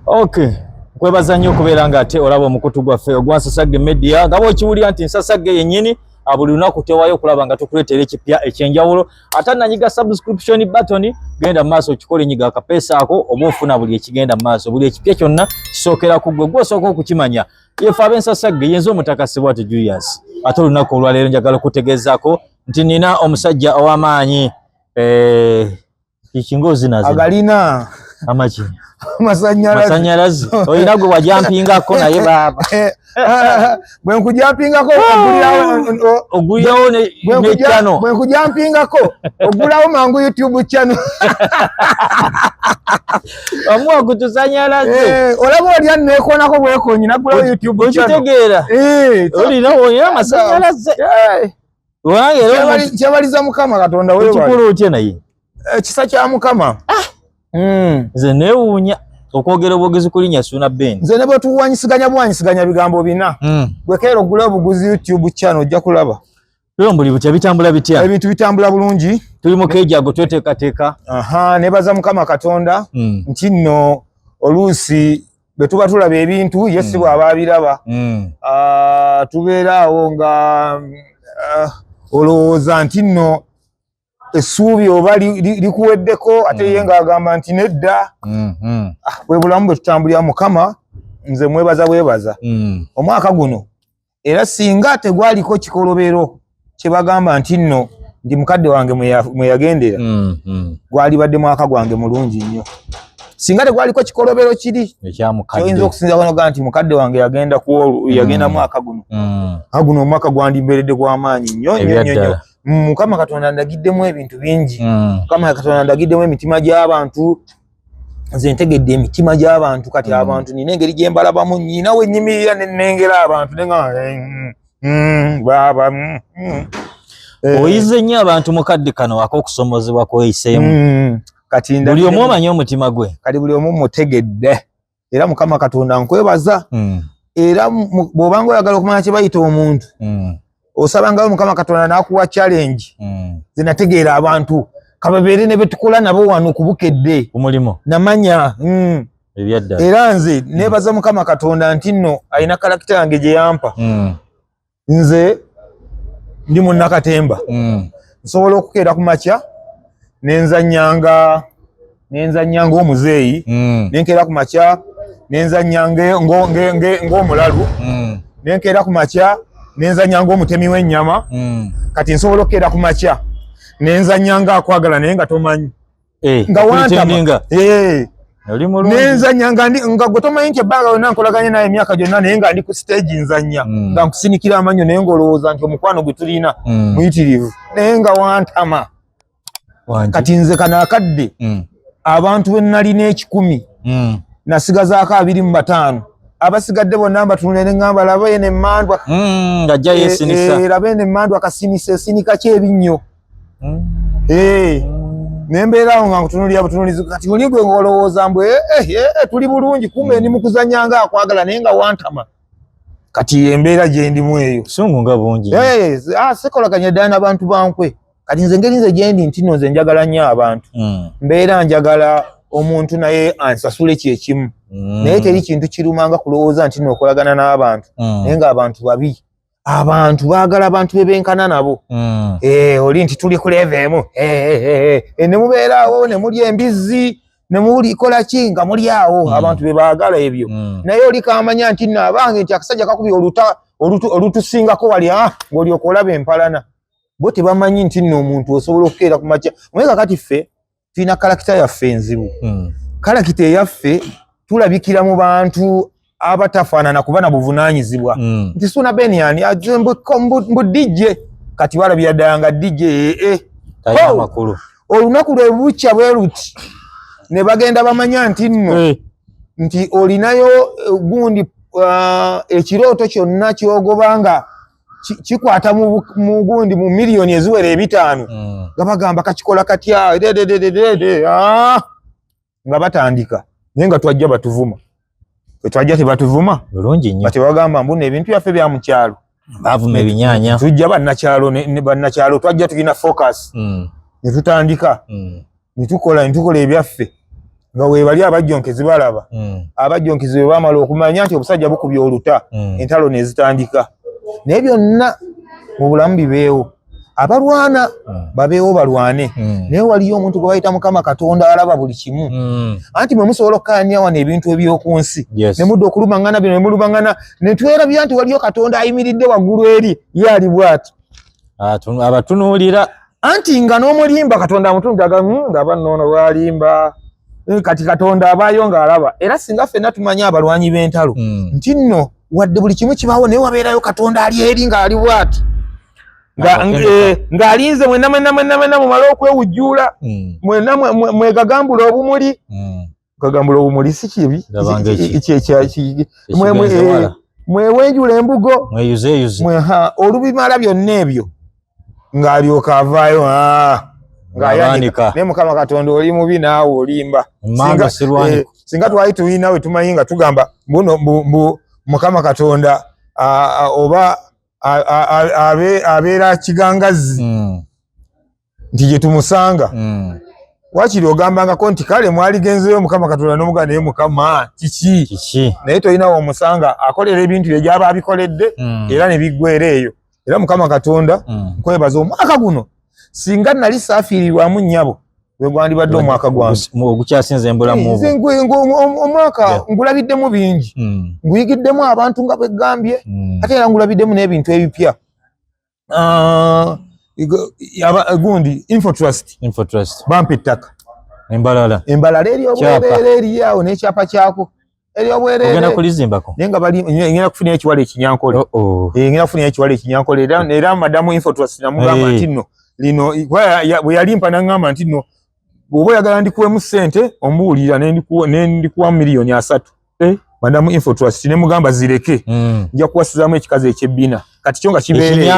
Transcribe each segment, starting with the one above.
Okay. Kwebaza nnyo kubeera nga ate olaba omukutu gwaffe ogwa Nsasagge Media nga bw'okiwulira nti Nsasagge yennyini buli lunaku tewayo okulaba nga tukuleetera ekipya ekyenjawulo. Ate nanyiga subscription button genda mu maaso okikole nyiga akapeesa ako oba ofuna buli ekigenda mu maaso. Buli ekipya kyonna kisookera ku ggwe gw'osooka okukimanya. Yefe ab'Ensasagge yenze Omutaka Bwat Julius. Ate olunaku olwaleero njagala okutegeezaako nti nina omusajja ow'amaanyi kingozi nazo agalina amaki masanyalazi olina gwe wajampingako naye baba bwe nkujampingako ogulirawo ne channel bwe nkujampingako ogulawo mangu YouTube channel amwa kutusanyalazi olaba olya nekonako bwekonyi nagulawo YouTube channel okitegeera olina masanyalazi kyebaliza Mukama Katonda wewe kikulu otye naye kisa kya Mukama nze neewuunya okwogera obwogezi ku linnya Ssuuna Ben. Nze ne bwe tuwanyisiganya bigambo bina bwe keera ogula obuguzi YouTube channel ojja kulaba buli butya bitambula bitya ebintu bitambula bulungi tuli mu keejago tweteekateeka nebaza Mukama Katonda nti nno oluusi bwe tuba tulaba ebintu Yesu bw'aba abiraba tubeera awo nga olowooza nti nno essuubi oba likuweddeko ate ye ng'agamba nti nedda bwe bulamu bwe tutambulira Mukama nze mwebaza omwaka guno era singa tegwaliko kikolobero kye bagamba nti nno ndi mukadde wange mwe yagendera gwalibadde mwaka gwange mulungi nnyo singa tegwaliko kikolobero kiri kyoyinza okusinza banoga nti mukadde wange yagenda mwaka guno aguno omwaka gwandimberedde gw'amaanyi nnyo Mukama Katonda ndagiddemu ebintu bingi Mukama Katonda ndagiddemu emitima gy'abantu nze ntegedde emitima gy'abantu kati abantu nina engeri gye mbalabamu nnyina we nnyimirira ne nnengera abantu baba oyize nnyo abantu mukadde kano ak'okusomozebwa kweyiseemu kati buli omu omanyi omutima gwe kati buli omu mutegedde era Mukama Katonda nkwebaza era bw'obanga oyagala okumanya kye bayita omuntu osabanga Mukama Katonda n'akuwa challenge zinategeera abantu kababeere ne betukola nabo wano kubukedde omulimo namanya ebyadda era nze nebaza Mukama Katonda nti nno alina karakita yange gye yampa nze ndi munnakatemba nsobola okukeera ku makya nenzanyanga omuzeeyi nenkeera ku makya nenzanyanga ng'omulalu nenkeera ku makya nenzanyanga omutemi w'ennyama kati nsobola okukeera ku makya nenzanyanga akwagala naye nga tomanyi nga wantama nenzanyanga nga gwe tomanyi nti ebbanga yonna nkolaganye naye emyaka gyonna naye nga ndi ku stage nzanya nga nkusinikira amanyo naye ng'olowooza nti omukwano gwe tulina muyitirivu naye nga wantama kati nze kano akadde abantu bwe nalina 10 nasigazaako 25 abasigadde bonna mbatunule ne ngamba laba ene mmandwa ngajja yesinisa laba ene mmandwa kasinisa esinika kyebinnyo nembeera awo nga nkutunulira butunulizi kati oli gwe ng'olowooza mbwe tuli bulungi kumbe ndi mu kuzanyanga akwagala naye nga wantama kati embeera gye ndimu eyo busungu nga bungi sekolaganya ddala n'abantu bankwe kati nze ngeri nze gye ndi nti nno nze njagala nnyo abantu mbeera njagala omuntu naye ansasule kyekimu naye teri kintu kirumanga kulowooza nti n'okolagana n'abantu naye ng'abantu babi abantu baagala abantu bebenkana nabo oli nti tuli ku level emu ne mubeeraawo ne muli embizzi ne mulikola ki nga muli awo abantu be baagala ebyo naye oli kamanya nti nno abange nti akasajja kakubye olutusingako wali ng'olyoka olaba empalana bo tebamanyi nti nno omuntu osobola okukeera ku makya omweka kati ffe tulina kalakita yaffe enzibu kalakita eyaffe tulabikira mu bantu abatafaanana kuba na buvunaanyizibwa nti Ssuuna Ben yani mbu DJ kati walabira ddala nga DJ olunaku lwe bukya bwe luti ne bagenda bamanya nti nno nti olinayo gundi ekirooto kyonna ky'ogobanga kikwata mu gundi mu miliyoni eziwera 5 nga bagamba kakikola katya nga batandika naye nga twajja batuvuma twajja tebatuvuma bulungi nnyo batebagamba mbuna ebintu byaffe bya mu kyalo bavuma ebinyaanya tujja bannakyalo twajja tulina focus ne tutandika ne tukola ebyaffe nga webali abajjonkezi balaba abajjonkezi bwe bamala okumanya nti obusajja bukubya oluta entalo ne zitandika naye byonna mu bulamu bibeewo abalwana babeewo balwane naye waliyo omuntu gwe bayita Mukama Katonda alaba buli kimu anti mwe musobola okukkaanya wano ebintu eby'oku nsi ne mudda okulumangana bino ne mulumangana ne twerabira nti waliyo Katonda ayimiridde waggulu eri ye ali bw'ati abatunuulira anti nga n'omulimba Katonda amutundaga nga banoono bwalimba kati Katonda abaayo ng'alaba era singa ffenna tumanya abalwanyi b'entalo nti nno wadde buli kimu kibaawo naye wabeerayo Katonda ali eri ng'ali bw'ati ng'alinze mwenna mumale okwewujjuula mwenna mwegagambula obumuli kagambula obumuli si kibi mwewenjula embugo olubimala byonna ebyo ng'alyoka avaayo ng'ayanika naye Mukama Katonda oli mubi naawe olimba singa twali tulina we tumanyi nga tugamba Mukama Katonda oba abeera kigangazi nti gye tumusanga wakiri ogambangako nti kale mwaligenzeyo Mukama Katonda n'omugamba naye Mukama kiki naye tolinawo omusanga akolera ebintu bye gy'aba abikoledde era ne biggwera eyo era Mukama Katonda nkwebaza omwaka guno singa nali saafiirirwamu nnyabo bwe gwandibadde omwaka gwange ogukyasinze embulamu omwaka ngulabiddemu bingi nguyigiddemu abantu nga bwe ggambye ate era ngulabiddemu n'ebintu ebipya gundi Infotrust bampa ettaka embalala eryobwereere eriyawo n'ekyapa kyako ogenda kulizimbako naye nga ngenda kufunira ekiwala ekinyankole ngenda kufunira ekiwala ekinyankole era madamu Infotrust namugamba nti nno lino bwe yalimpa naŋŋamba nti nno bw'oba oyagala ndikuwemu ssente ombuulira nendikuwa $3,000,000 madamu Infotrust ne mugamba zireke nja kuwasizaamu ekikazi ekyebbina kati kyo nga kibeere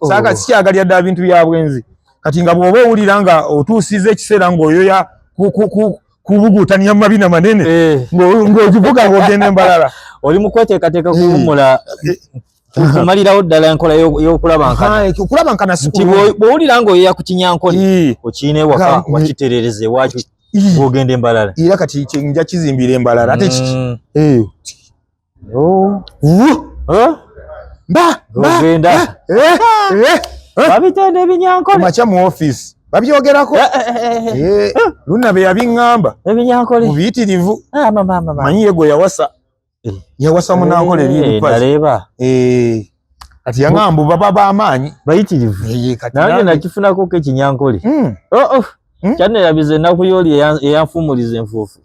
saaka sikyagalya ddala bintu bya bwenzi kati nga bw'oba owulira nga otuusiza ekiseera ng'oyoya kubugutania mu mabina manene ng'ogivuga ng'ogenda embalala oli mu kweteekateeka kuwummula kumalirawo ddala enkola y'okulabankana nti bw'owulira ng'oyoya ku kinyankole okiina ewaka wakiterereza ewakyo ogenda embalala era kati nja kizimbira embalala ate kiki ogenda babitenda ebinyankole maca mu offisi babyogerako luna be yabiŋŋamba ebinyankole mubiyitirivu manyi ye gwe yawasa munankole naleba kati yaŋŋamba baba b'amaanyi bayitirivu nange nakifunako ko ekinyankole kyanerabiza ennaku yooli eyanfumuliza enfuufu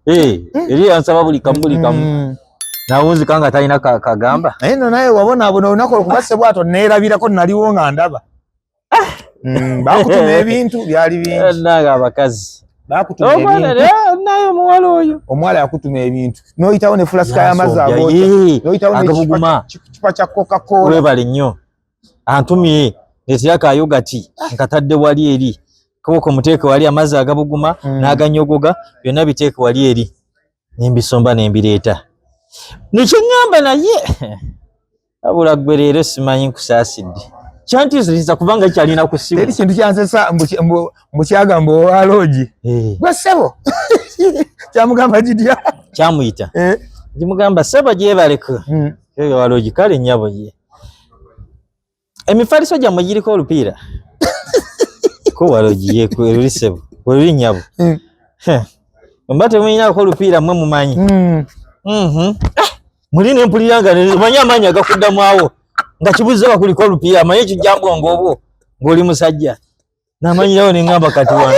eri yansaba buli kamu nawunzika nga talina kagamba naye no naye wabonaabona olunaku olukubase bwato neerabirako naliwo nga ndaba bakutuma ebintu byali bingi naga abakazi naye omuwala oyo omuwala yakutuma ebintu noyitawo ne fulasika y'amazzi agabuguma kipa kya Coca-Cola webale nnyo antumye netira kayogati nkatadde wali eri koko muteeke wali amazzi agabuguma n'aganyogoga byonna biteeke wali eri nembisomba nembireeta nekyeŋŋamba naye abula gwe leero simanyi nkusaasidde kyantiisatiisa kubanga kyalina ku ssimu teri kintu kyansesa mbukyagamba owalogi gwe ssebo kyamugamba gitya kyamuyita kimugamba ssebo gyebaleko eyo walogi kale nnyabo ye emifaliso gyammwe giriko olupiira ko walogi ye luli ssebo luli nnyabo mba temulinako olupiira mmwe mumanyi muli nempulira nga manyi amaanyi agakuddamu awo nga kibuze bakuliko olupiira amanyi ekijjambwongo obwo ng'oli musajja n'amanyirawo neŋŋamba kati wano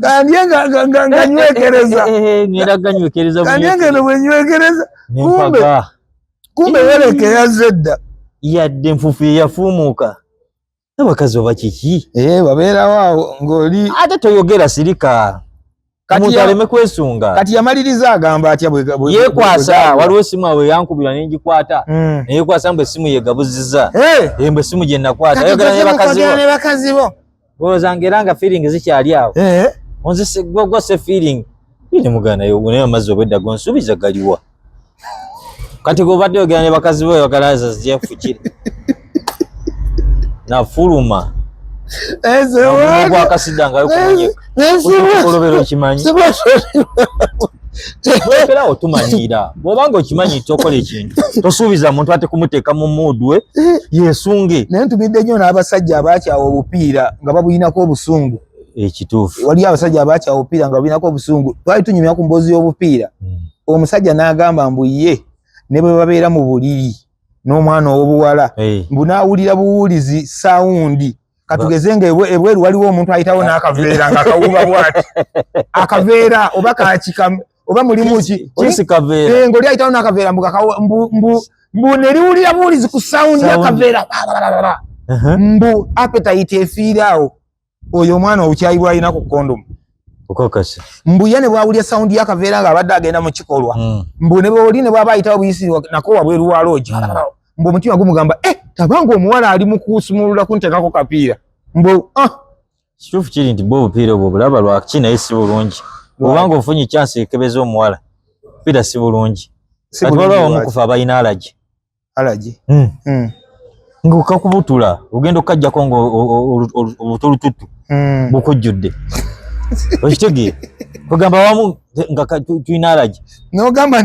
kandye nga nywekereza ngenda ganywekereza kandye ngeno bwe nywekereza kumbe yereke yazze dda yadde enfuufu yeyafuumuuka abakazi oba kiki babeerawo awo ng'oli ate toyogera sirika omuntu aleme kwesunga kati yamaliriza agamba atya yeekwasa waliwo essimu awe yankubira nengikwata neyekwasa mbwe essimu yegabuzizza mbwe essimu gye nakwata ayogera ne bakazi bo olowooza era nga feeling zikyali awo onzise gwose feeling ine mugana naye amazzi obwedda gonsuubiza galiwa kati gobadde oyogera ne bakazi bo oyogalaza ziyafukire nafuluma Kwa kasidanga yokumunye. Kolobero kimanyi. Wekera otumanyira. Bobanga okimanyi tokola ekintu. Tosuubiza muntu ate kumuteeka mu moodwe yesunge. Naye ntubidde nnyo n'abasajja abakyawa obupiira nga babuyinako obusungu. Ekituufu. Wali abasajja abakyawa obupiira nga babuyinako obusungu. Twali tunyumya ku mboozi y'obupiira. Omusajja n'agamba mbu ye ne bwe babeera mu buliri n'omwana ow'obuwala mbu n'awulira buwulizi sawundi katugeze nga ebweru waliwo omuntu ayitawo n'akaveera nga kawuba bw'ati akaveera oba kakika oba mulimu ki kaveera ng'oli ayitawo n'akaveera mbu ne liwulira buwulizi ku sawundi y'akaveera mbu appetite efiiraawo oyo omwana obukyayi bw'alina ku kondomu okokasi mbu ye ne bwawulira sawundi y'akaveera ng'abadde agenda mu kikolwa mbu ne bwoli ne bw'aba ayitawo buyisiri nako wabweru wa loogi mbu omutima gumugamba tabanga omuwala ali mu kusumulula kunteekako kapiira mbu kituufu kiri nti bwe obupiira obwo bulaba lwaki naye si bulungi obanga ofunye chance ekebeza omuwala obupiira si bulungi kati waliwo omukufa abalina alagi ng'okakubutula ogenda okukajjako ng'obutulututu bukujjudde okitegeera kugamba wamu nga tulina alagi n'ogamba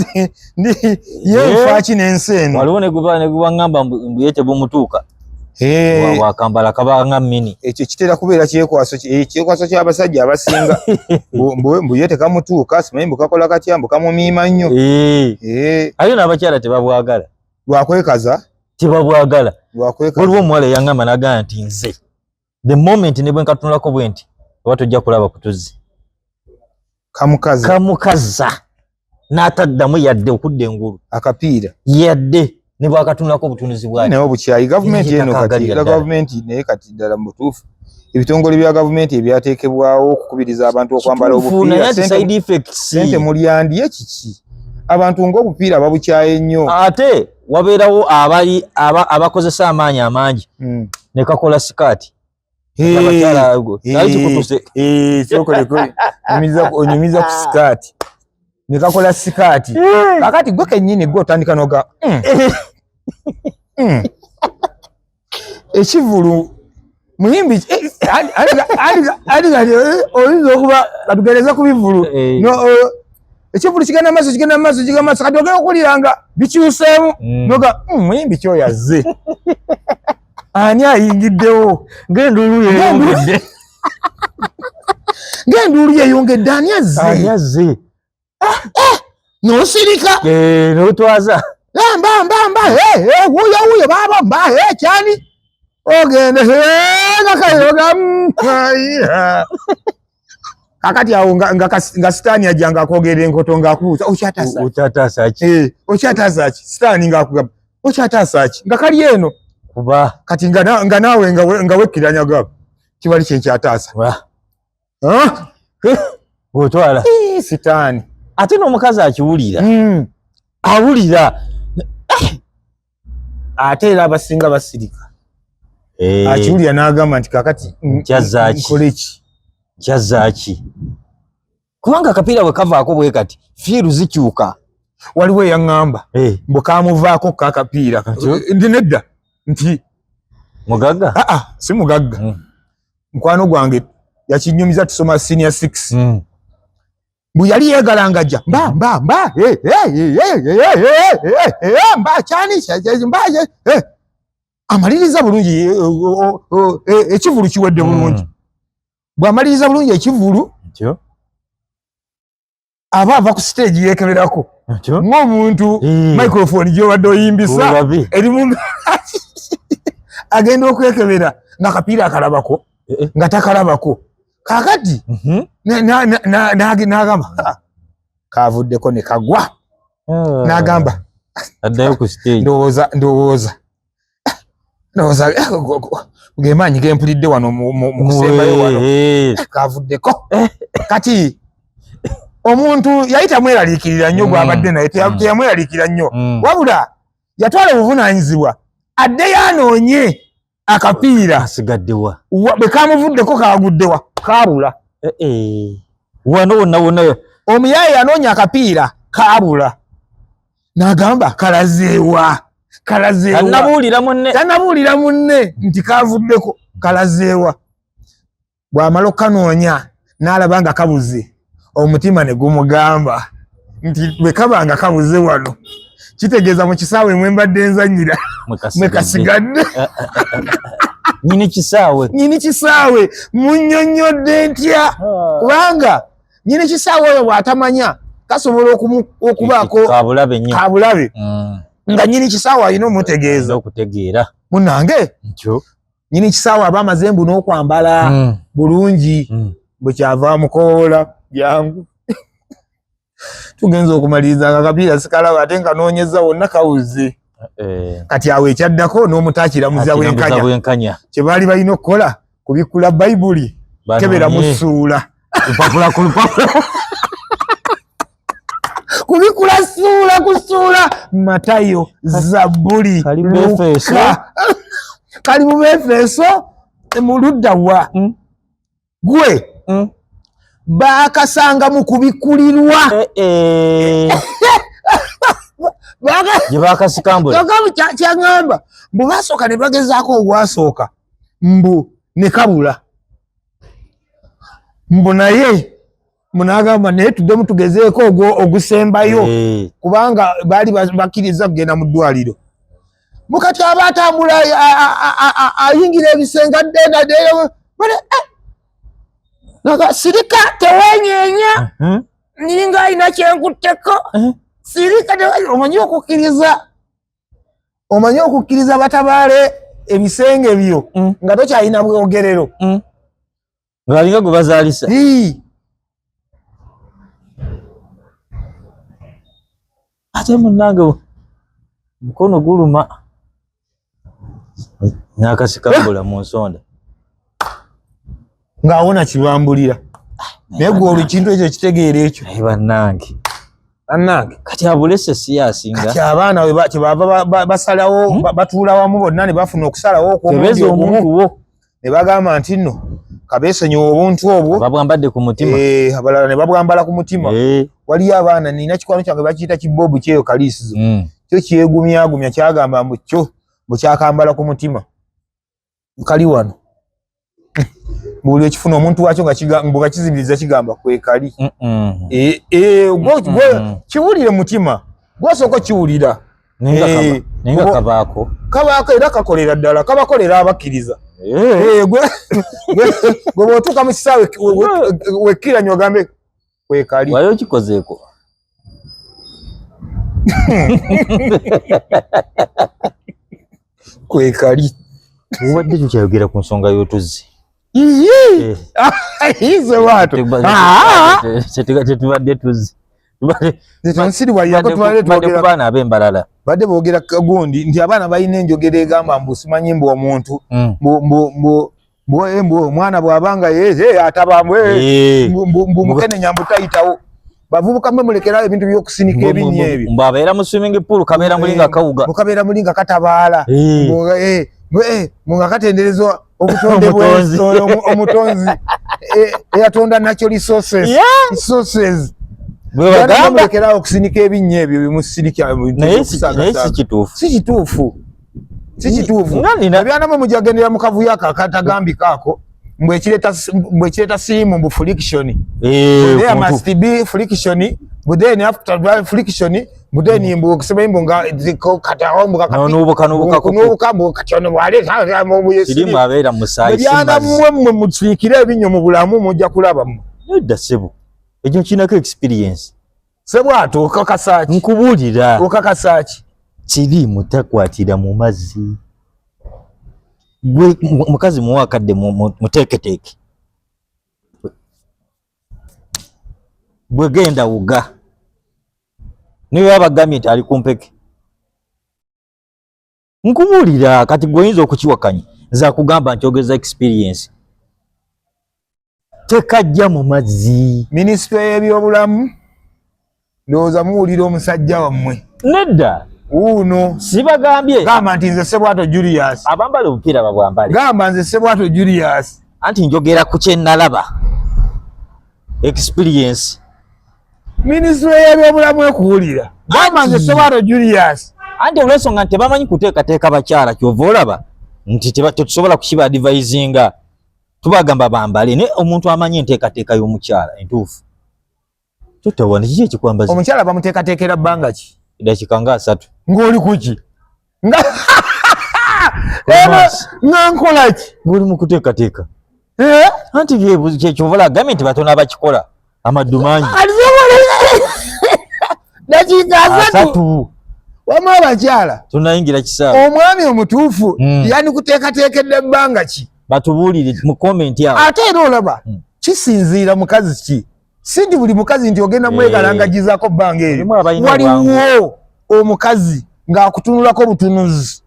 ndi yenfaaki n'ensi eno waliwo ne gubangamba mbu ye tebumutuuka wakambala kaba nga mini ekyo kitera kubeera kyekwaso ky'abasajja abasinga mbu ye tekamutuuka simanyi mbu kakola katya mbu kamumiima nnyo ayo n'abakyala tebabwagala lwakwekaza tebabwagala waliwo omuwala eyangamba n'agamba nti nze the moment ne bwe nkatunulako bwe nti oba tojja kulaba kutuzi kamukaza n'ataddamu yadde okudda engulu akapiira yadde ne bwakatunulako obutunuzi bwaki naye obukyayi gavumenti eno kati era gavumenti naye kati ddala mu butuufu ebitongole bya gavumenti ebyateekebwawo okukubiriza abantu okwambala obupiira sente mulyandye kiki abantu ng'obupiira babukyaye nnyo ate wabeerawo abakozesa amaanyi amangi ne kakola sikaati onyumiza ku sikaati ne kakola sikaati kakati gwe kennyini gwe otandika noga ekivulu muyimbi oyinza okuba katugereza ku bivulu ekivulu kigenda maaso kati ogenda okuwuliranga bikyuseemu noga muyimbi kyoyo azze ani ayingiddewo ng'enduulu yeyongedde ani azze n'osirika n'otwaza wuyo baaba kyani ogende ngakayoga kakati awo nga sitaani ajjanga akwogera enkoto ng'akubuuza okyataasa ki sitaani ng'akugamba okyataasa ki nga kali eno kuba kati nga naawe nga wekkiranya gabo kibali kyenkyataasa otwala sitaani ate n'omukazi akiwulira awulira ate era abasinga basirika akiwulira n'agamba nti kakati nkoleki kyazaaki kubanga akapiira bwe kavaako bwe kati fiiru zikyuka waliwo eyaŋŋamba bwe kamuvaako kakapiira ndi nedda nti mugagga si mugagga mukwano gwange yakinyumiza tusoma senior 6 mbu yali yeegalangajja kyani amaliriza bulungi ekivulu kiwedde bulungi bw'amaliriza bulungi ekivulu aba ava ku stage yeekeberako ng'omuntu microphone gy'obadde oyimbisa erimu agenda okwekebera ng'akapiira akalabako nga takalabako kakati n'agamba kavuddeko ne kagwa n'agamba addayo ku stage ndowooza g'emaanyi gempulidde wano mu kusembayo wano kavuddeko kati omuntu yali tamweraliikirira nnyo gw'abadde naye teyamweraliikirira nnyo wabula yatwala obuvunaanyizibwa addeyo anoonye akapiira asigaddewa bwe kamuvuddeko kaguddewa kaabula wano wonna omuyaye yanoonya akapiira kaabula n'agamba kalazeewa tannabuulira munne nti kavuddeko kalazeewa bw'amala okanoonya n'alaba nga kabuze omutima ne gumugamba nti bwe kaba nga kabuze wano kitegeeza mu kisaawe mwe mbadde nzannyira mwe kasigadde. Nyini kisaawe munnyonnyodde ntya kubanga nyini kisaawe oyo bw'atamanya kasobola okubaako kabulabe nga nyini kisaawe alina omutegeeza munange nyini kisaawe aba amazembu n'okwambala bulungi bwe kyava mukoola jangu tugenza okumaliriza nga kapiira sikalaba ate nga noonyeza wonna kawuze kati awo ekyaddako n'omutaakiramuza bwenkanya kye baali balina okukola kubikkula bayibuli kebera mu ssuula kubikkula ssuula ku ssuula Matayo Zabbuli Luka kali mu Efeso mu ludda wa gwe baakasanga mu kubikkulirwa gye baakasikambula kyaŋŋamba mbu baasooka ne bagezaako ogwasooka mbu ne kabula mbu naye munagamba naye tuddemu tugezeeko ogusembayo kubanga baali bakkiriza kugenda mu ddwaliro mukati aba atambula ayingira ebisenge addendadeyo naga sirika tewenyeenya ninga ayina kyenkutteko sirika omanyi okukkiriza batabaale ebisenge byo nga tokyalina bwogerero ng'alinga gwe bazaalisa ate munnange mukono guluma n'akasikambula mu nsonda ng'awona kibambulira naye gwe olukintu ekyo kitegeera ekyo bannange kati abulese si yasinga kati abaana kyebava basalawo batuula wamu bonna ne bafuna okusalawo okw'omulundi ogumu ne bagamba nti nno kabeesonyiwa obuntu obwo babwambadde ku mutima abalala ne babwambala ku mutima waliyo abaana nina kikwano kyange bakiyita kiboobu kyeyo kaliisizo kyo kyegumyagumya kyagamba mbu kyo bwe kyakambala ku mutima kali wano buli ekifuna omuntu wakyo nga kizibiriza kigamba kwekali kiwulire mutima gwosooka kiwulira nenga kabaako era kakolera ddala kabakolera abakkiriza gwe bw'otuuka mu kisaawe wekkiranye ogambe kwekali wali okikozeeko kwekali obadde tukyayogera ku nsonga y'otuzzi ize watu tetubadde tuzzi baana ab'embalala badde boogera gundi nti abaana balina enjogera egamba mbu simanyi mbu omuntu omwana bw'abanga mbu mukenenya mbu tayitawo bavubuka mwe mulekerawo ebintu by'okusinika ebinnya ebyo mbu abeera mu swimming pool kabeera mulinga kawuga mukabeera mulinga katabaala nga katenderezwa obutonde omutonzi eyatonda nakyo resources mulekerawo okusinika ebinnya ebyo bimusinika naye si kituufu ebyanamwe mujagendera mu kavuyo akatagambikaako mbwe ekireeta sirimu mbu friction there must be friction but then after friction but then mbu okusema mbu nga katawo mbu nubuka mbu katyono wale sirimu abeera musaayi ebyanamwe musiikire ebinyo mu bulamu mujja kulaba nedda sebo ekyo kinako experience sebwato okakasaki nkubuulira okakasaki sirimu takwatira mu mazzi gwe mukazi muwakadde muteeketeeke gwe genda wuga niwe abagambye nti ali kumpeke nkubuulira kati gwe oyinza okukiwakanya nza kugamba nti ogeza experience tekajja mu mazzi minisitule y'ebyobulamu ndowooza muwulira omusajja wammwe nedda uno sibagambye gamba nti nze Ssebwato Julius abambala obupiira babwambale gamba nze Ssebwato Julius anti njogera ku kye nalaba experience minisitule y'ebyobulamu ekuwulira gamba nze Ssebwato Julius anti olw'ensonga nti tebamanyi kuteekateeka bakyala kyova olaba nti tetusobola kukiba advisinga tubagamba bambale ne omuntu amanyi enteekateeka y'omukyala entuufu tutawona kiki ekikwambaza omukyala bamuteekateekera bbanga ki eddakiika nga 3 ng'oli kuki nga nkola ki ng'oli mu kuteekateeka anti kyekyovala agambye nti batono abakikola amaddu mangi dakiika 3 wama abakyala tunayingira kisaawe omwami omutuufu yani kuteekateekedde ebbanga ki batubuulire mu komenti awo ate era olaba kisinziira mukazi ki si nti buli mukazi nti ogenda mwegalangagizaako bbanga eryo waliwo omukazi ng'akutunulako butunuzi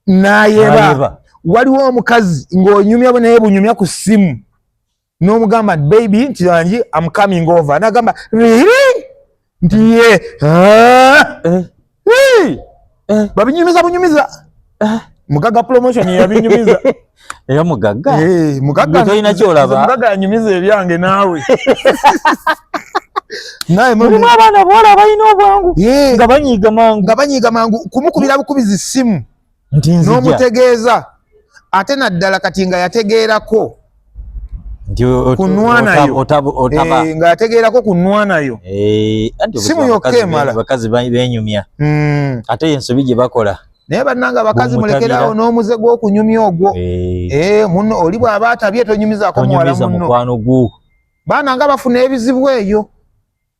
n'ayeba waliwo omukazi ng'onyumya naye bunyumya ku ssimu n'omugamba baby nti wangi I'm coming over n'agamba really nti ye babinyumiza mugaga promotion yabinyumiza era mugaga mugaga toyina kyolaba mugaga anyumiza ebyange naawe naye mulimu abaana bwala balina obwangu nga banyiiga mangu kumukubira bukubizi ssimu n'omutegeeza ate naddala kati nga yategeerako kunwanayo nga yategeerako kunwanayo simu yokka emala bakazi benyumya ate ensobi gye bakola naye bannanga abakazi mulekerawo n'omuze gw'okunyumya ogwo muno oli bw'aba atabye tonyumizaako muwala munno baana nga bafuna ebizibu eyo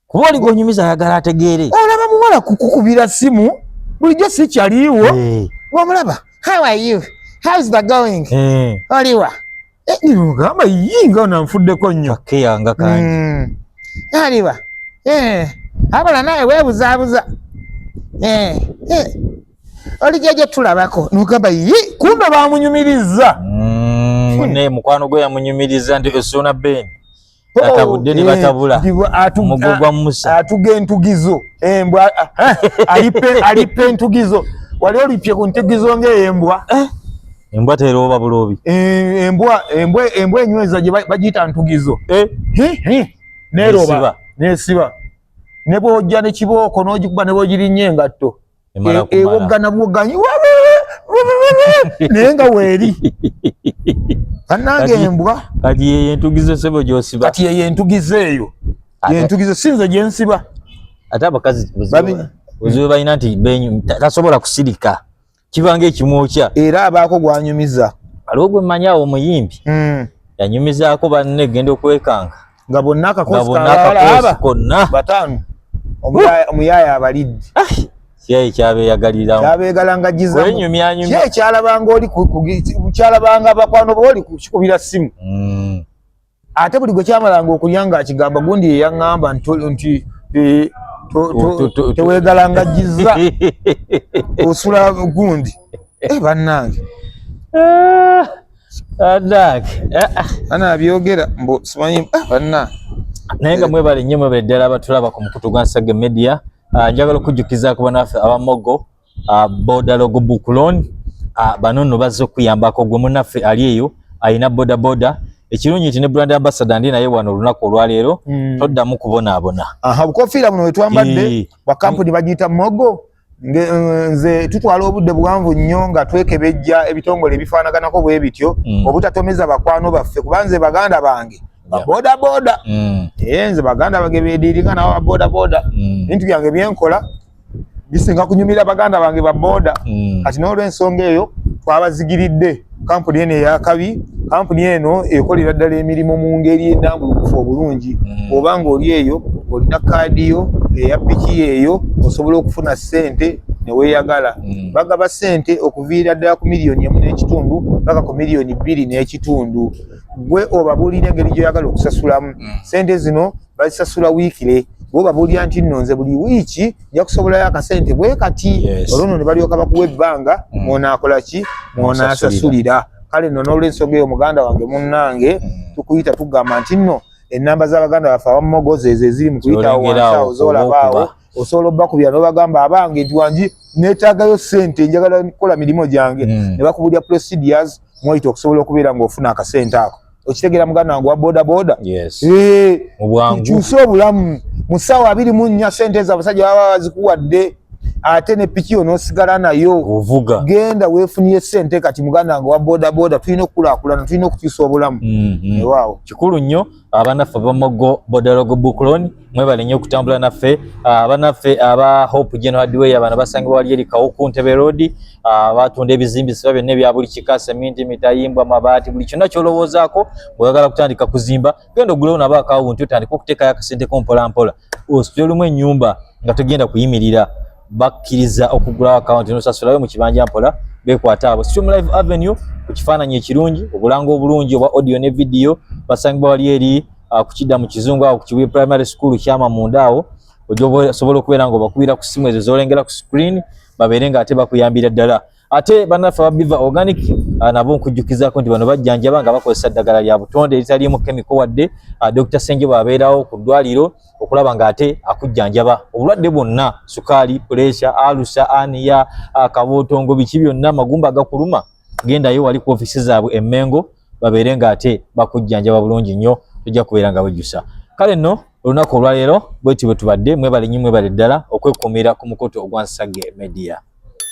kuba oli gw'onyumiza ayagala ategeere olaba muwala kukukubira simu bulijjo si kyaliiwo wamulaba how are you how's the going oliwa nimugamba yinga onanfuddeko nnyo kakeyanga kangi aliwa abala naye weebuzaabuza olijja gye tulabako nogamba kumbe bamunyumiriza naye mukwano gwe yamunyumiriza nti esona beni atabudde ne batabula omugo gwa Musa atuga entugizo embwa alipe entugizo wali olipye ku ntugizo ng'embwa embwa terooba bulobi embwa enyweza gye bagiyita ntugizo neroba nesiba ne bw'ojja ne kibooko n'ogikuba ne bw'ogirinnye engatto ewoggana bwogganyi naye nga weeri bannange embwa kati yeyo entugizo sebo gy'osiba kati yeyo entugizo eyo yentugizo sinze gye nsiba ate abakazi buzibu balina nti tasobola kusirika kibanga ekimwokya era abaako gwanyumiza waliwo gwe mmanyawo omuyimbi yanyumizaako banne egenda okwekanga nga bonna akakosi konna bataano omuyaya abalidde kiyaye kyabeeyagaliramu kyabeegalangagiza wenyumyanyumya kiyaye kyalabanga oli kyalabanga bakwano boli kukikubira ssimu ate buli gwe kyamalanga okulya ng'akigamba gundi yeyaŋŋamba nti teweegalangagiza osula gundi bannange ana byogera mbu simanyi bannange naye nga mwebale nnyo mwebale ddala abatulaba ku mukutu gwa Nsagge Media. Njagala okujjukiza ku banaffe abamogo boda logo book loan bano nno bazze okuyambako gwe munaffe ali eyo ayina boda boda ekirungi nti ne brand ambassador ndi naye wano olunaku olwaleero toddamu kubonaabona bukofiira buno wetwambadde bwa kampuni bagiyita mogo nze tutwala obudde buwanvu nnyo nga twekebejja ebitongole ebifaanaganako bwe bityo obutatomeza bakwano baffe kuba nze baganda bange boda boda nze baganda bange beediringa nabo ba boda boda bintu byange byenkola bisinga kunyumira baganda bange ba boda kati n'olw'ensonga eyo twabazigiridde kampuni eno eyakabi kampuni eno ekolera ddala emirimu mu ngeri ennambulukufu obulungi oba ng'oli eyo olina kaadi yo eya piki eyo osobola okufuna ssente ne weeyagala bagaba ssente okuviira ddala ku miliyoni 1.5 paka ku miliyoni 2.5 gwe obabuulira engeri gy'oyagala okusasulamu ssente zino bazisasula wiikire bw'obabuulira nti nno nze buli wiiki nja kusobolayo akasente bwe kati olwono ne balyoka bakuwa ebbanga mwonaakola ki mwonaasasulira kale nno n'olw'ensonga eyo muganda wange munnange tukuyita tugamba nti nno ennamba z'abaganda baffe abamumogo zezo eziri mu kuyitawo wansawo z'olabaawo osobola obbakubira n'obagamba abange nti wangi neetaagayo ssente njagala kukola mirimu gyange ne bakubulya procedures mwayita okusobola okubeera ng'ofuna akasente ako okitegeera muganda wange wa boda boda kyuse obulamu mu ssaawa 24 ssente ezo abasajja baba bazikuwadde ate ne piki onosigala nayo ovuga genda weefuniye ssente kati muganda nga wa boda boda tulina okukulaakulana tulina okukyusa obulamu ewaawo kikulu nnyo abanaffe abamogo bodalogo bukloni mwebale nnyo okutambula naffe abanaffe aba Hope General Hardware abana basangibwa wali eri Kawuku Ntebe Road batunda ebizimbisibwa byonna ebya buli kika seminti mitayimbwa mabaati buli kyonna kyolowoozaako bw'oyagala kutandika kuzimba genda ogulewo nabo akawunti otandika okuteekayo akasente ko mpola mpola ositule lumu ennyumba nga togenda kuyimirira bakkiriza okugulawo akawunti nosasulayo mu kibanja mpola beekwata abo Stream Live Avenue ku kifaananyi ekirungi obulango obulungi obwa audio ne video basangibwa wali eri ku kidda mu kizungu awo ku Kibuye Primary School kyama munda awo osobola okubeera nga obakubira ku ssimu ezo zolengera ku screen babeere nga ate bakuyambira ddala ate banaffe aba Biva Organic nabo nkujjukizaako nti bano bajjanjaba nga bakozesa ddagala lya butonde eritaliimu kemiko wadde Dr. Senje bwabeerawo ku ddwaliro okulaba nga ate akujjanjaba obulwadde bwonna sukaali pressure alusa aniya kabootongo biki byonna magumba agakuluma gendayo wali ku ofisi zaabwe emmengo babeere nga ate bakujjanjaba bulungi nnyo tujja kubeera nga bwejjusa kale nno olunaku olwaleero bweti bwe tubadde mwebale nnyo mwebale ddala okwekuumira ku mukutu ogwa Nsage Media.